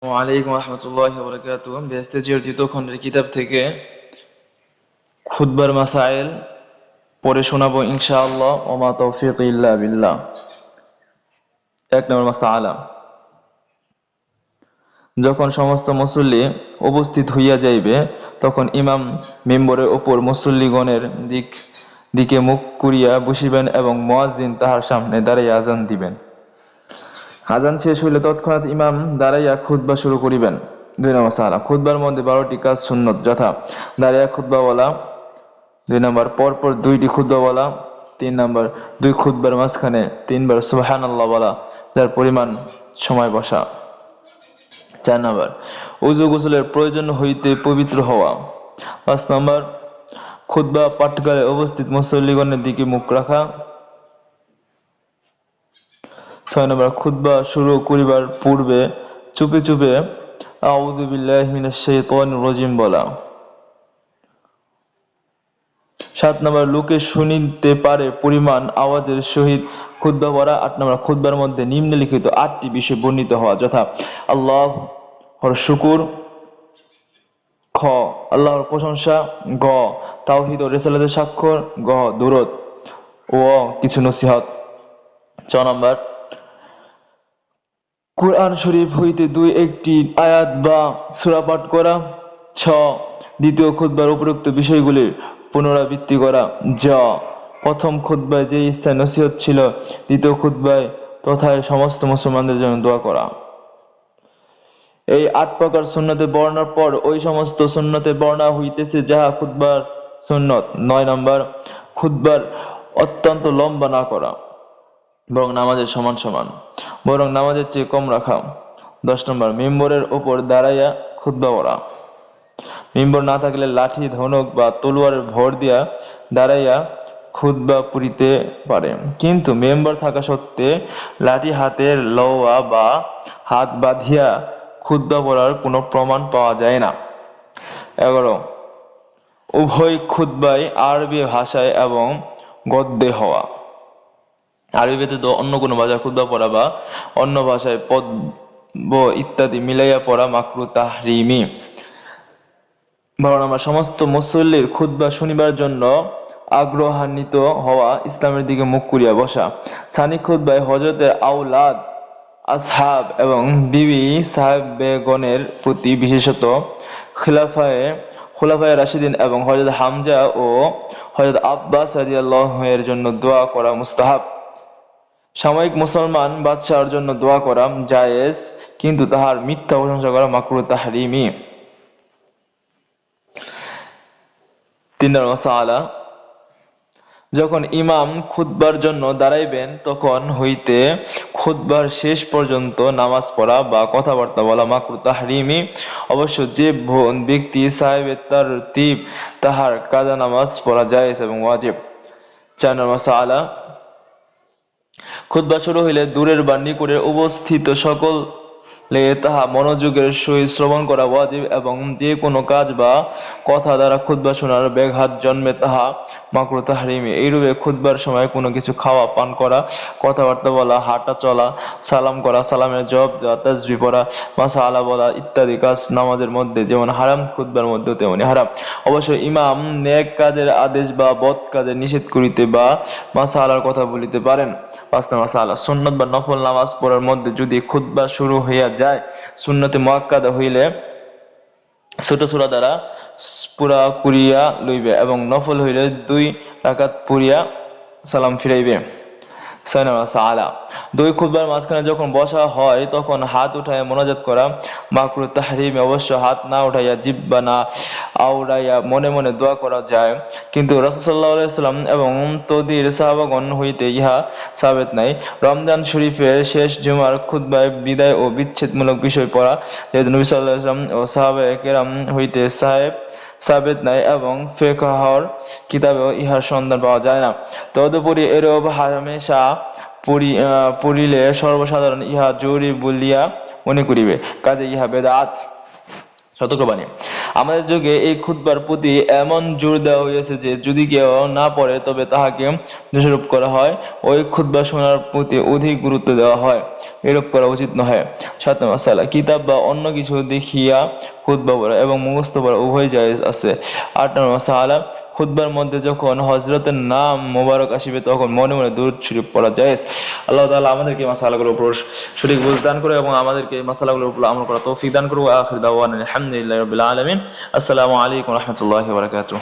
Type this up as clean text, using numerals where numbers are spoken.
ওয়ালাইকুম রহমতুল্লাহি ওয়া বারাকাতুহু। বেহেশতে জিয়ার দ্বিতীয় খণ্ডের কিতাব থেকে খুতবার মাসাইল পড়ে শোনাবো ইনশাআল্লাহ। ওমা তৌফিক ইল্লা বিল্লাহ। 1 নম্বর মাসআলা। যখন সমস্ত মুসল্লি উপস্থিত হইয়া যাইবে তখন ইমাম মিম্বরের উপর মুসল্লিগণের দিকে মুখ করিয়া বসিবেন এবং মুয়াজ্জিন তাহার সামনে দাঁড়াইয়া আযান দিবেন। আযান শেষ হইলে তৎক্ষণাৎ ইমাম দাঁড়াইয়া খুতবা শুরু করিবেন। 2 নম্বর মাসআলা। খুতবার মধ্যে 12টি কাজ সুন্নত, যথা দাঁড়াইয়া খুতবা বলা, 2 নম্বর পরপর 2টি খুতবা বলা, 3 নম্বর 2 খুতবার মাঝখানে 3 বার সুবহানাল্লাহ বলা, যার পরিমাণ সময় বসা, 4 নম্বর ওযু গোসলের প্রয়োজন হইতে পবিত্র হওয়া, 5 নম্বর খুতবা পাঠকালে উপস্থিত মুসল্লিগণের দিকে মুখ রাখা, 6 নম্বর খুতবা শুরু করিবার পূর্বে চুপে চুপে আউযু বিল্লাহি মিনাশ শাইতানির রাজিম বলা, 7 নম্বর লোকে শুনিতে পারে পরিমাণ আওয়াজের সহিত খুতবা পড়া, 8 নম্বর খুতবার মধ্যে নিম্নলিখিত 8টি বিষয় বর্ণিত হওয়া, যথা আল্লাহর শুকর, খ আল্লাহর প্রশংসা, গ তাওহীদ ও রিসালাতের স্বাক্ষর, গ দুরূদ ও কিছু নসিহত, 6 নম্বর কুরআন শরীফ হইতে 2-1টি আয়াত বা সূরা পাঠ করা, 6 দ্বিতীয় খুতবার উপরোক্ত বিষয়গুলির পুনরাবৃত্তি করা, জ প্রথম খুতবায় যে স্থানে নসিহত ছিল দ্বিতীয় খুতবায় তথায় সমস্ত মুসলমানদের জন্য দোয়া করা। এই 8 প্রকার সুন্নতের বর্ণনার পর ওই সমস্ত সুন্নতের বর্ণনা হইতেছে যাহা খুতবার সুন্নত। 9 নম্বর খুতবার অত্যন্ত লম্বা না করা, বরং নামাজের সমান সমান, বরং নামাজের চেয়ে কম রাখা। 10 নম্বর মিম্বরের উপর দাঁড়াইয়া খুতবা পড়া। মিম্বর না থাকলে লাঠি, ধনুক বা তলোয়ারের ভর দিয়া দাঁড়াইয়া খুতবা পড়িতে পারে, কিন্তু মেম্বর থাকা সত্ত্বে লাঠি হাতের লওয়া বা হাত বাঁধিয়া খুতবা পড়ার কোনো প্রমাণ পাওয়া যায় না। 11 উভয় খুতবাই আরবি ভাষায় এবং গদ্যে হওয়া। আরবি ব্যতীত অন্য কোনো ভাষায় খুতবা পড়া বা অন্য ভাষায় পদ্য ইত্যাদি মিলাইয়া পড়া মাকরুহ তাহরিমি। 12 নম্বর সমস্ত মুসল্লির খুতবা শুনিবার জন্য আগ্রহান্বিত হওয়া, ইসলামের দিকে মুখ করিয়া বসা। সানি খুতবায় হযরতে আওলাদ, আসহাব এবং বিবি সাহাবেগণের প্রতি, বিশেষত খুলাফায়ে রাশিদিন এবং হযরত হামজা ও হযরত আব্বাস রাদিয়াল্লাহু এর জন্য দোয়া করা মুস্তাহাব। সাময়িক মুসলমান বাদশাহর জন্য দোয়া করা জায়েজ, কিন্তু তাহার মিথ্যা প্রশংসা করা মাকরুহ তাহরিমি। 3 নম্বর মাসআলা। যখন ইমাম খুতবার জন্য দাঁড়াইবেন তখন হইতে খুতবার শেষ পর্যন্ত নামাজ পড়া বা কথাবার্তা বলা মাকরুহ তাহরিমি। অবশ্য যে ব্যক্তি সাহেবের তারতিব তাহার কাজা নামাজ পড়া জায়েজ এবং ওয়াজিব। 4 নম্বর মাসআলা। খুতবা শুরু হইলে দূরের বা নিকটের উপস্থিত সকলে তাহা মনোযোগের সহিত শ্রবণ করা ওয়াজিব, এবং যে কোনো কাজ বা কথা দ্বারা খুতবা শোনার ব্যাঘাত জন্মে তাহা মাকরুহ তাহরিমি। এইরূপে খুতবার সময় কোনো কিছু খাওয়া, পান করা, কথাবার্তা বলা, হাঁটা চলা, সালাম করা, সালামের জবাব দেওয়া, তাসবিহ পড়া, মাসআলা বলা ইত্যাদি কাজ নামাজের মধ্যে যেমন হারাম, খুতবার মধ্যেও তেমনি হারাম। অবশ্য ইমাম নেক কাজের আদেশ বা বদ কাজের নিষেধ করিতে বা মাসআলার কথা বলিতে পারেন। 5 নম্বর মাসআলা। সুন্নত বা নফল নামাজ পড়ার মধ্যে যদি খুতবা শুরু হইয়া যায়, সুন্নতে মুআক্কাদা হইলে ছোট সূরা দ্বারা পুরা করিয়া লইবে এবং নফল হইলে 2 রাকাত পড়িয়া সালাম ফিরাইবে। 6 নম্বর মাসআলা। 2 খুতবার মাঝখানে যখন বসা হয় তখন হাত উঠাইয়া মোনাজাত করা মাকরুহ তাহরিমি। অবশ্য হাত না উঠাইয়া, জিহ্বা না আওড়াইয়া মনে মনে দোয়া করা যায়, কিন্তু রাসূল সাল্লাল্লাহু আলাইহি ওয়াসাল্লাম এবং তদীর সাহাবাগণ হইতে ইহা সাবেত নাই। রমজান শরীফের শেষ জুমার খুতবায় বিদায় ও বিচ্ছেদমূলক বিষয় পড়া, যেহেতু নবী সাল্লাল্লাহু আলাইহি ওয়াসাল্লাম ও সাহাবায়ে কেরাম হইতে সাবেত নাই এবং ফিকহর কিতাবেও ইহার সন্ধান পাওয়া যায় না। তদুপরি এরূপ হামেশা পড়িলে সর্বসাধারণ ইহা জরুরি বলিয়া মনে করিবে, কাজেই ইহা বেদাত। সতর্কবাণী। আমাদের যুগে এই খুতবার প্রতি এমন জোর দেওয়া হয়েছে যে যদি কেউ না পড়ে তবে তাহাকে দোষারোপ করা হয়, ওই খুতবা শোনার প্রতি অধিক গুরুত্ব দেওয়া হয়, এরূপ করা উচিত নহে। 7 মাসালা, কিতাব বা অন্য কিছু দেখিয়া খুতবা পড়া এবং মুখস্থ পড়া উভয় জায়েজ আছে। 8 মাসালা, খুতবার মধ্যে যখন হযরতের নাম মোবারক আসিবে তখন মনে মনে দুরূদ শরীফ পড়া জায়েজ। আল্লাহ তাআলা আমাদেরকে এই মাসালাগুলোর উপর সঠিক বুঝ দান করে এবং আমাদেরকে এই মাসালাগুলোর উপর আমল করা তৌফিক দান করুন। আখির দাওয়ানা আলহামদুলিল্লাহি রাব্বিল আলামিন। আসসালামু আলাইকুম ওয়া রাহমাতুল্লাহি ওয়া বারাকাতুহু।